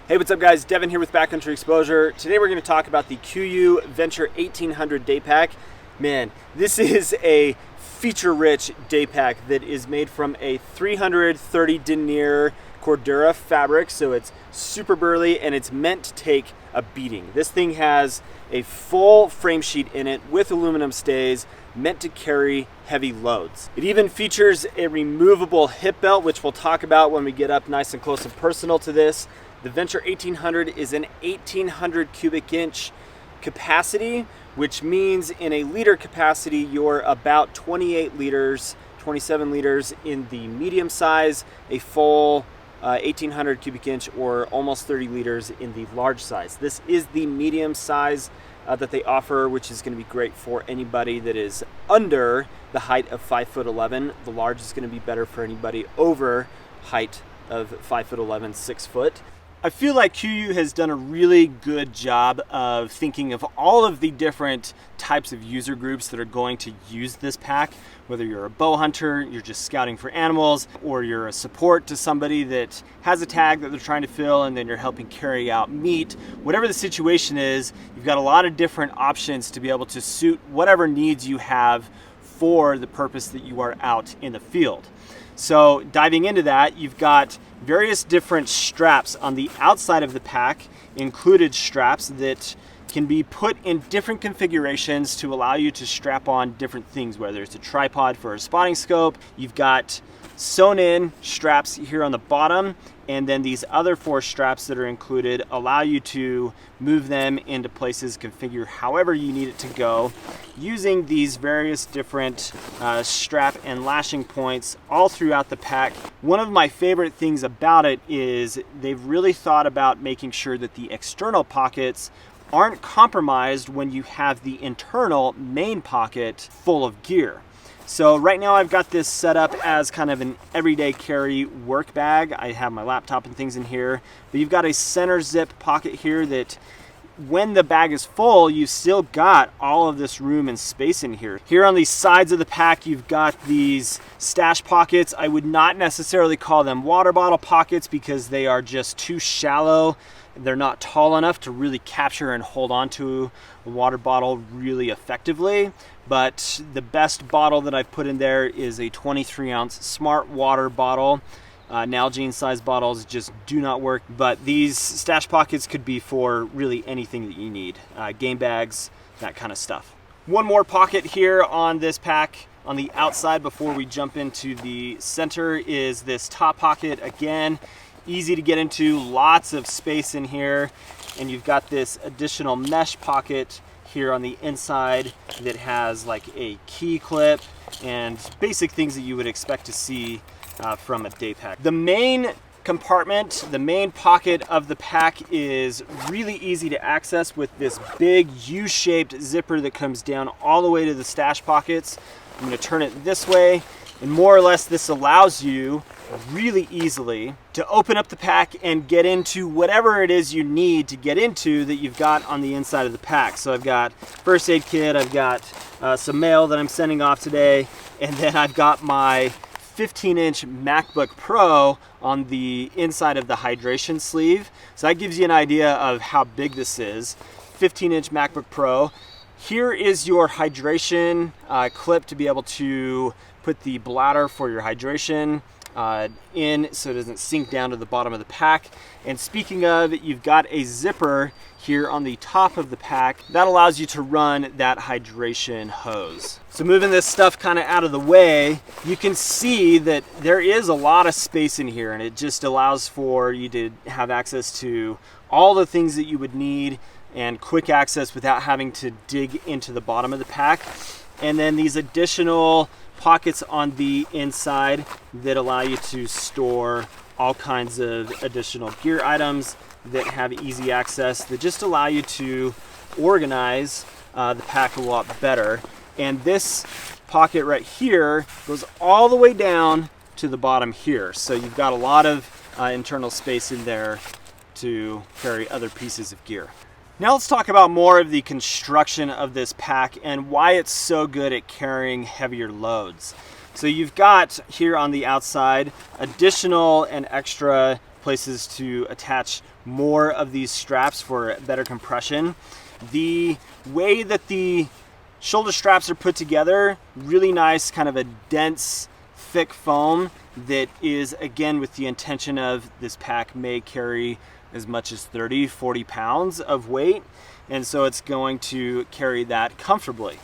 Hey, what's up guys? Devin here with Backcountry Exposure. Today we're going to talk about the Kuiu Venture 1800 Daypack. Man, this is a feature-rich daypack that is made from a 330 denier Cordura fabric, so it's super burly and it's meant to take a beating. This thing has a full frame sheet in it with aluminum stays, meant to carry heavy loads. It even features a removable hip belt, which we'll talk about when we get up nice and close and personal to this. The Venture 1800 is an 1800 cubic inch capacity, which means in a liter capacity, you're about 28 liters, 27 liters in the medium size, a full 1800 cubic inch or almost 30 liters in the large size. This is the medium size that they offer, which is going to be great for anybody that is under the height of 5'11". The large is going to be better for anybody over height of 5'11", 6 foot. I feel like Kuiu has done a really good job of thinking of all of the different types of user groups that are going to use this pack, whether you're a bow hunter, you're just scouting for animals, or you're a support to somebody that has a tag that they're trying to fill and then you're helping carry out meat. Whatever the situation is, you've got a lot of different options to be able to suit whatever needs you have for the purpose that you are out in the field. So diving into that, you've got various different straps on the outside of the pack, included straps that can be put in different configurations to allow you to strap on different things, whether it's a tripod for a spotting scope. You've got sewn in straps here on the bottom, and then these other 4 straps that are included allow you to move them into places, configure however you need it to go, using these various different strap and lashing points all throughout the pack. One of my favorite things about it is they've really thought about making sure that the external pockets aren't compromised when you have the internal main pocket full of gear. So right now I've got this set up as kind of an everyday carry work bag. I have my laptop and things in here, but you've got a center zip pocket here that when the bag is full, you've still got all of this room and space in here. Here on the sides of the pack, you've got these stash pockets. I would not necessarily call them water bottle pockets because they are just too shallow. They're not tall enough to really capture and hold on to a water bottle really effectively. But the best bottle that I've put in there is a 23-ounce smart water bottle. Nalgene size bottles just do not work, but these stash pockets could be for really anything that you need. Game bags, that kind of stuff. One more pocket here on this pack on the outside before we jump into the center is this top pocket. Again, easy to get into, lots of space in here, and you've got this additional mesh pocket here on the inside that has like a key clip and basic things that you would expect to see from a day pack. The main compartment, the main pocket of the pack is really easy to access with this big U-shaped zipper that comes down all the way to the stash pockets. I'm going to turn it this way, and more or less this allows you really easily to open up the pack and get into whatever it is you need to get into that you've got on the inside of the pack. So I've got first aid kit, I've got some mail that I'm sending off today, and then I've got my 15-inch MacBook Pro on the inside of the hydration sleeve. So that gives you an idea of how big this is. 15-inch MacBook Pro. Here is your hydration clip to be able to put the bladder for your hydration in so it doesn't sink down to the bottom of the pack. And speaking of, you've got a zipper here on the top of the pack that allows you to run that hydration hose. So moving this stuff kind of out of the way, you can see that there is a lot of space in here, and it just allows for you to have access to all the things that you would need and quick access without having to dig into the bottom of the pack. And then these additional pockets on the inside that allow you to store all kinds of additional gear items that have easy access that just allow you to organize the pack a lot better. And this pocket right here goes all the way down to the bottom here. So you've got a lot of internal space in there to carry other pieces of gear. Now let's talk about more of the construction of this pack and why it's so good at carrying heavier loads. So you've got here on the outside additional and extra places to attach more of these straps for better compression. The way that the shoulder straps are put together, really nice, kind of a dense, thick foam that is, again, with the intention of this pack may carry as much as 30, 40 pounds of weight, and so it's going to carry that comfortably.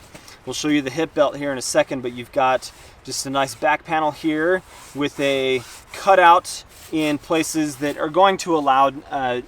We'll show you the hip belt here in a second, but you've got just a nice back panel here with a cutout in places that are going to allow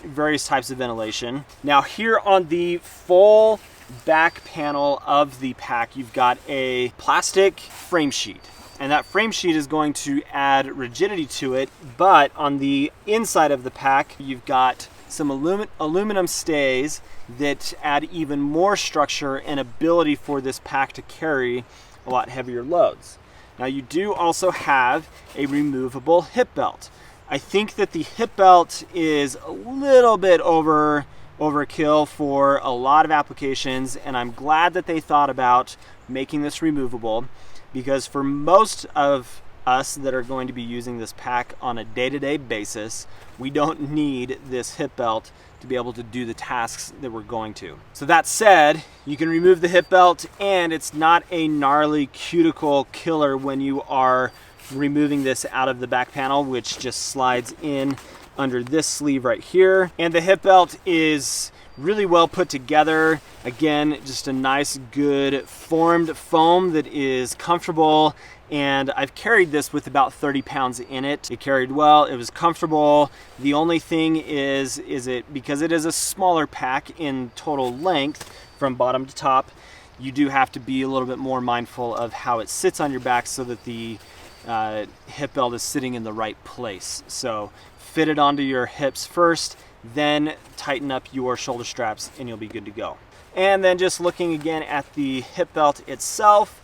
various types of ventilation. Now here on the full back panel of the pack, you've got a plastic frame sheet. And that frame sheet is going to add rigidity to it, but on the inside of the pack, you've got some aluminum stays that add even more structure and ability for this pack to carry a lot heavier loads. Now you do also have a removable hip belt. I think that the hip belt is a little bit overkill for a lot of applications, and I'm glad that they thought about making this removable, because for most of us that are going to be using this pack on a day-to-day basis, we don't need this hip belt to be able to do the tasks that we're going to. So that said, you can remove the hip belt and it's not a gnarly cuticle killer when you are removing this out of the back panel, which just slides in under this sleeve right here. And the hip belt is really well put together. Again, just a nice, good formed foam that is comfortable. And I've carried this with about 30 pounds in it. It carried well, it was comfortable. The only thing is it, because it is a smaller pack in total length from bottom to top, you do have to be a little bit more mindful of how it sits on your back so that the hip belt is sitting in the right place. So fit it onto your hips first, then tighten up your shoulder straps and you'll be good to go. And then just looking again at the hip belt itself,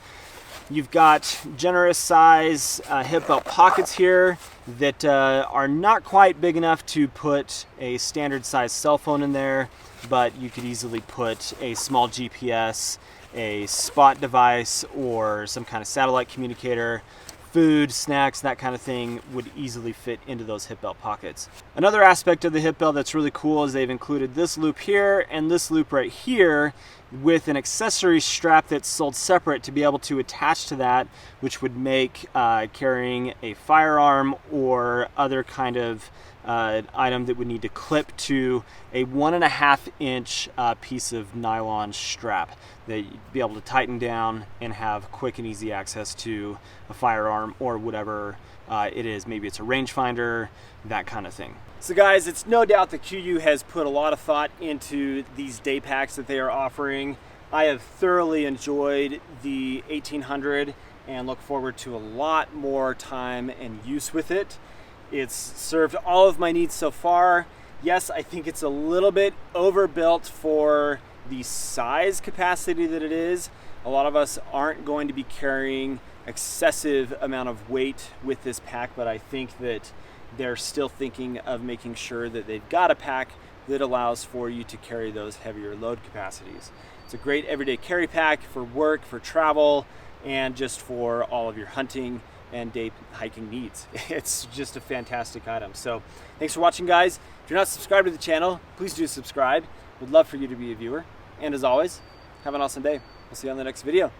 you've got generous size hip belt pockets here that are not quite big enough to put a standard size cell phone in there, but you could easily put a small GPS, a spot device, or some kind of satellite communicator. Food, snacks, that kind of thing would easily fit into those hip belt pockets. Another aspect of the hip belt that's really cool is they've included this loop here and this loop right here with an accessory strap that's sold separate to be able to attach to that, which would make carrying a firearm or other kind of item that would need to clip to a 1.5 inch piece of nylon strap that you'd be able to tighten down and have quick and easy access to a firearm or whatever it is. Maybe it's a rangefinder, that kind of thing. So guys, it's no doubt that Kuiu has put a lot of thought into these day packs that they are offering. I have thoroughly enjoyed the 1800 and look forward to a lot more time and use with it. It's served all of my needs so far. Yes, I think it's a little bit overbuilt for the size capacity that it is. A lot of us aren't going to be carrying excessive amount of weight with this pack, but I think that they're still thinking of making sure that they've got a pack that allows for you to carry those heavier load capacities. It's a great everyday carry pack for work, for travel, and just for all of your hunting and day hiking needs. It's just a fantastic item. So thanks for watching, guys. If you're not subscribed to the channel, please do subscribe. We'd love for you to be a viewer. And as always, have an awesome day. We'll see you on the next video.